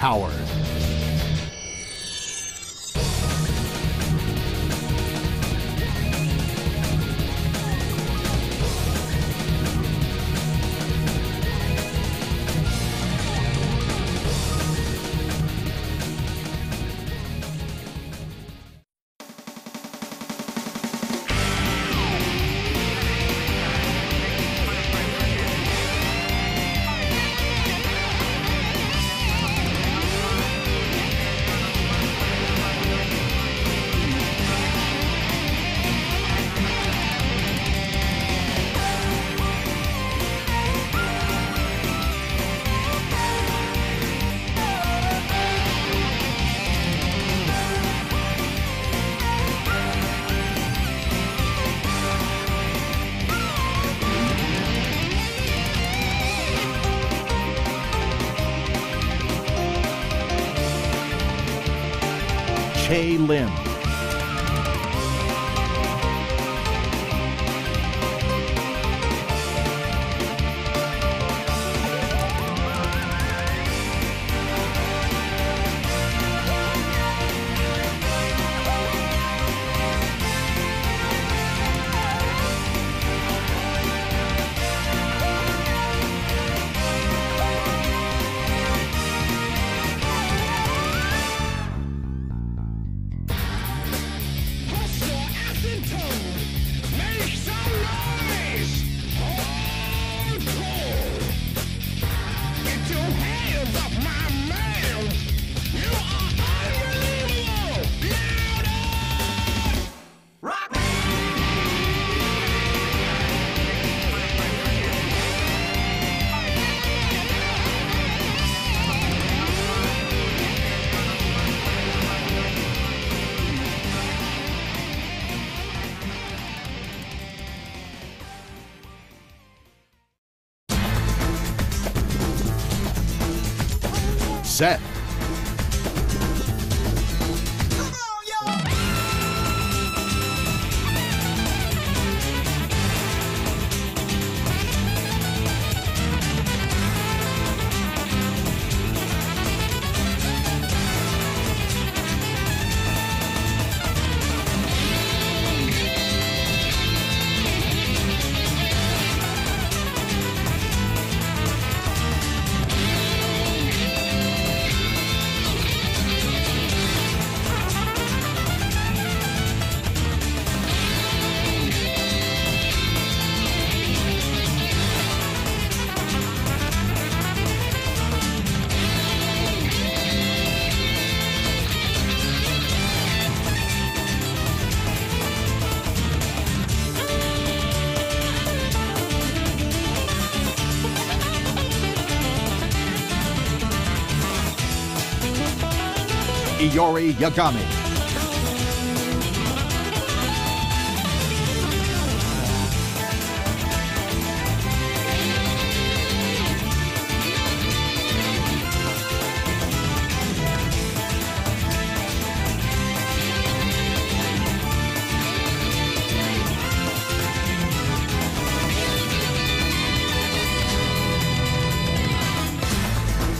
coward. Lim. Set. Iori Yagami.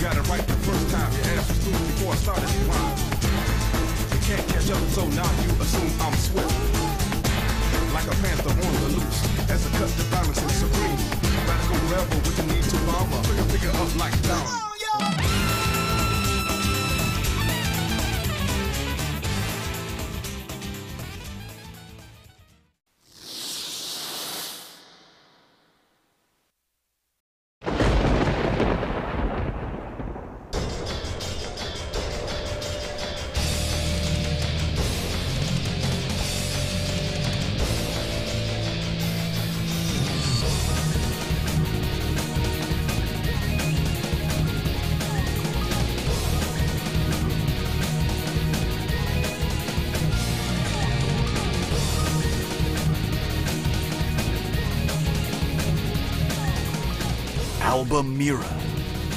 Got it right the first time. Your ass was smooth before I started to climb. You can't catch up, so now you assume I'm swift. Like a panther on the loose, as a cut the balance is supreme. Radical rebel with the need to bomb up, pick it up like down. Alba Mira.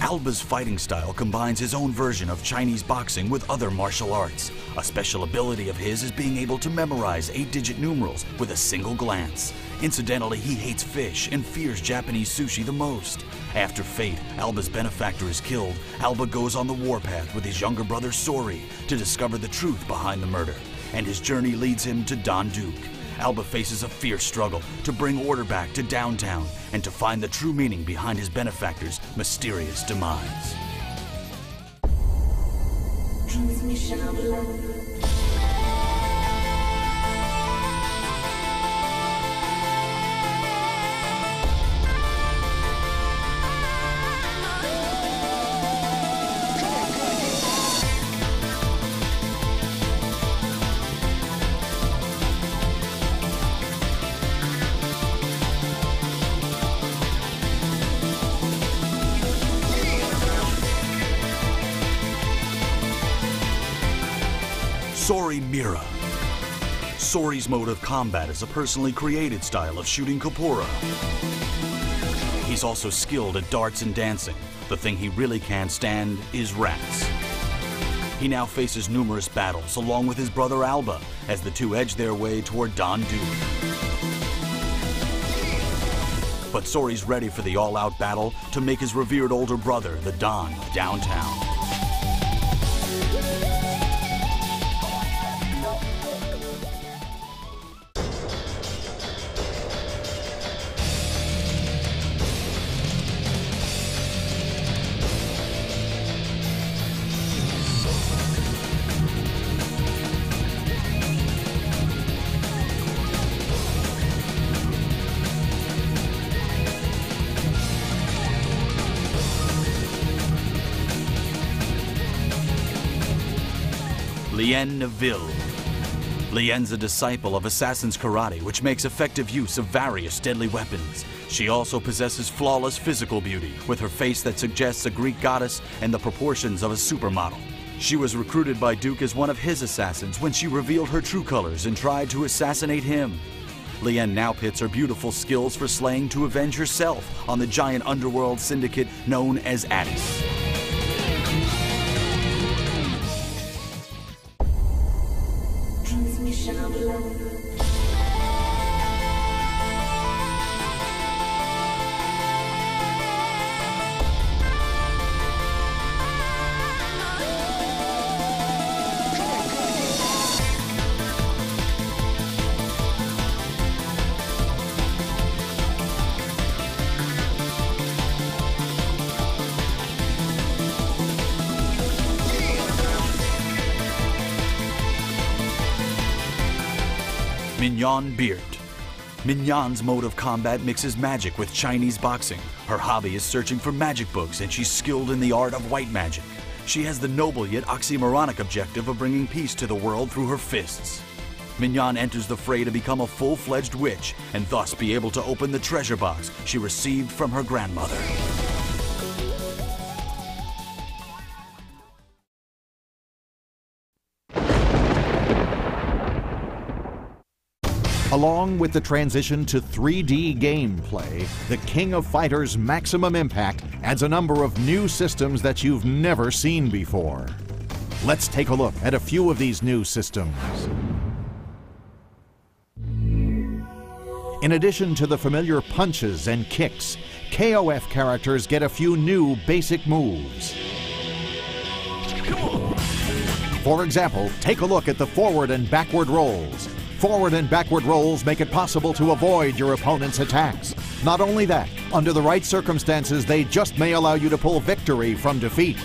Alba's fighting style combines his own version of Chinese boxing with other martial arts. A special ability of his is being able to memorize 8-digit numerals with a single glance. Incidentally, he hates fish and fears Japanese sushi the most. After fate, Alba's benefactor is killed, Alba goes on the warpath with his younger brother Sori to discover the truth behind the murder, and his journey leads him to Don Duke. Alba faces a fierce struggle to bring order back to downtown and to find the true meaning behind his benefactor's mysterious demise. Sori Mira. Sori's mode of combat is a personally created style of shooting Kapoora. He's also skilled at darts and dancing. The thing he really can't stand is rats. He now faces numerous battles along with his brother Alba as the two edge their way toward Don Duke. But Sori's ready for the all-out battle to make his revered older brother the Don of downtown. Lien Neville. Lien's a disciple of Assassin's Karate, which makes effective use of various deadly weapons. She also possesses flawless physical beauty, with her face that suggests a Greek goddess and the proportions of a supermodel. She was recruited by Duke as one of his assassins when she revealed her true colors and tried to assassinate him. Lien now pits her beautiful skills for slaying to avenge herself on the giant underworld syndicate known as Addis. Mignon Beard. Mignon's mode of combat mixes magic with Chinese boxing. Her hobby is searching for magic books, and she's skilled in the art of white magic. She has the noble yet oxymoronic objective of bringing peace to the world through her fists. Mignon enters the fray to become a full-fledged witch, and thus be able to open the treasure box she received from her grandmother. Along with the transition to 3D gameplay, the King of Fighters Maximum Impact adds a number of new systems that you've never seen before. Let's take a look at a few of these new systems. In addition to the familiar punches and kicks, KOF characters get a few new basic moves. For example, take a look at the forward and backward rolls. Forward and backward rolls make it possible to avoid your opponent's attacks. Not only that, under the right circumstances, they just may allow you to pull victory from defeat.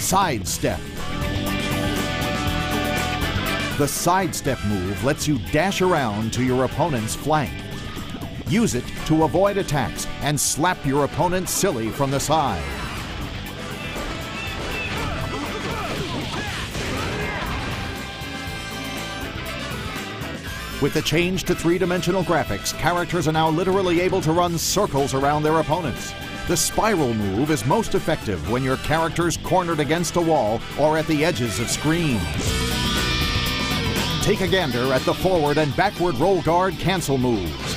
Sidestep. The sidestep move lets you dash around to your opponent's flank. Use it to avoid attacks and slap your opponent silly from the side. With the change to three-dimensional graphics, characters are now literally able to run circles around their opponents. The spiral move is most effective when your character's cornered against a wall or at the edges of screens. Take a gander at the forward and backward roll guard cancel moves.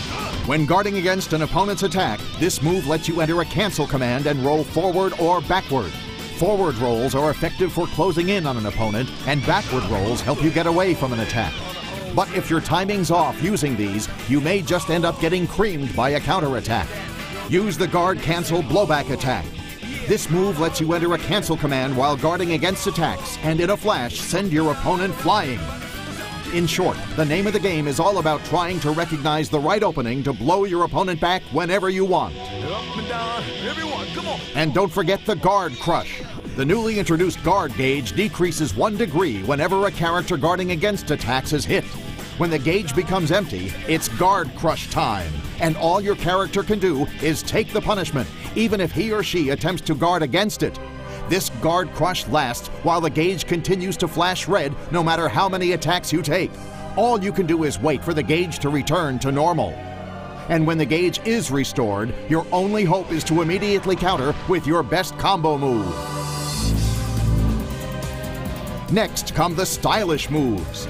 When guarding against an opponent's attack, this move lets you enter a cancel command and roll forward or backward. Forward rolls are effective for closing in on an opponent, and backward rolls help you get away from an attack. But if your timing's off using these, you may just end up getting creamed by a counterattack. Use the guard cancel blowback attack. This move lets you enter a cancel command while guarding against attacks, and in a flash, send your opponent flying. In short, the name of the game is all about trying to recognize the right opening to blow your opponent back whenever you want. Up and down, everyone, come on. And don't forget the Guard Crush. The newly introduced guard gauge decreases 1 degree whenever a character guarding against attacks is hit. When the gauge becomes empty, it's Guard Crush time, and all your character can do is take the punishment, even if he or she attempts to guard against it. This Guard Crush lasts while the gauge continues to flash red no matter how many attacks you take. All you can do is wait for the gauge to return to normal. And when the gauge is restored, your only hope is to immediately counter with your best combo move. Next come the stylish moves.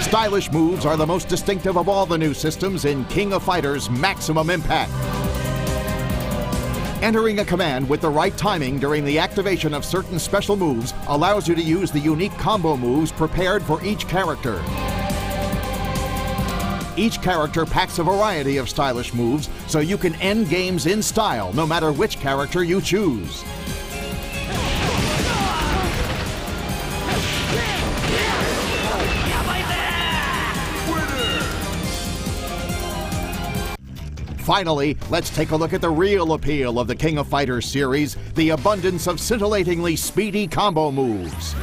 Stylish moves are the most distinctive of all the new systems in King of Fighters Maximum Impact. Entering a command with the right timing during the activation of certain special moves allows you to use the unique combo moves prepared for each character. Each character packs a variety of stylish moves, so you can end games in style no matter which character you choose. Finally, let's take a look at the real appeal of the King of Fighters series, the abundance of scintillatingly speedy combo moves.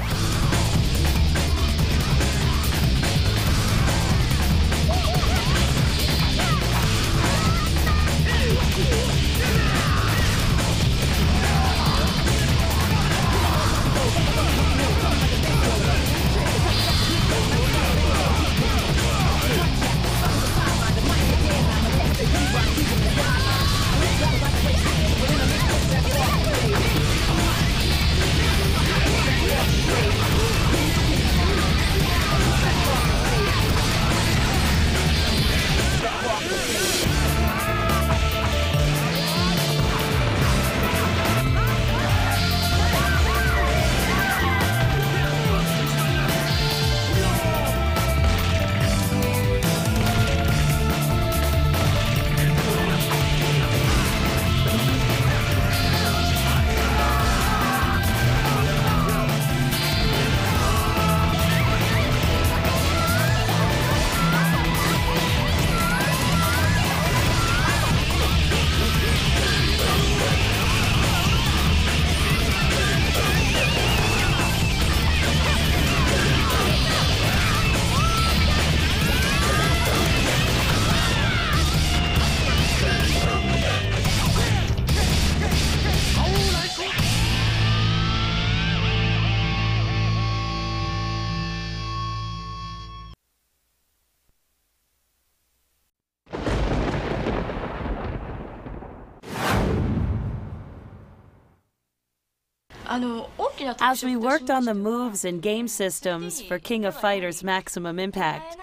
As we worked on the moves and game systems for King of Fighters Maximum Impact,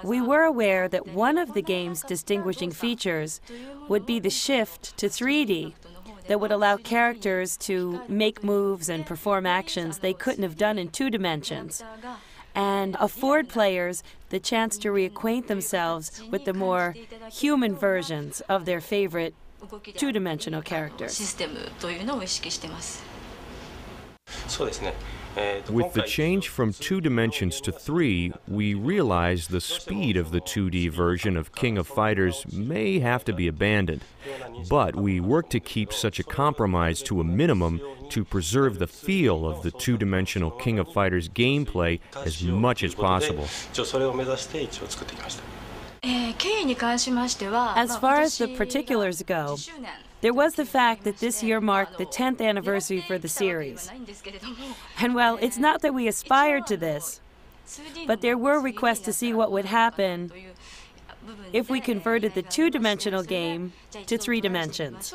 we were aware that one of the game's distinguishing features would be the shift to 3D that would allow characters to make moves and perform actions they couldn't have done in 2 dimensions, and afford players the chance to reacquaint themselves with the more human versions of their favorite 2-dimensional characters. With the change from 2 dimensions to 3, we realized the speed of the 2D version of King of Fighters may have to be abandoned. But we worked to keep such a compromise to a minimum to preserve the feel of the 2-dimensional King of Fighters gameplay as much as possible. As far as the particulars go, there was the fact that this year marked the 10th anniversary for the series. And well, it's not that we aspired to this, but there were requests to see what would happen if we converted the 2-dimensional game to 3 dimensions.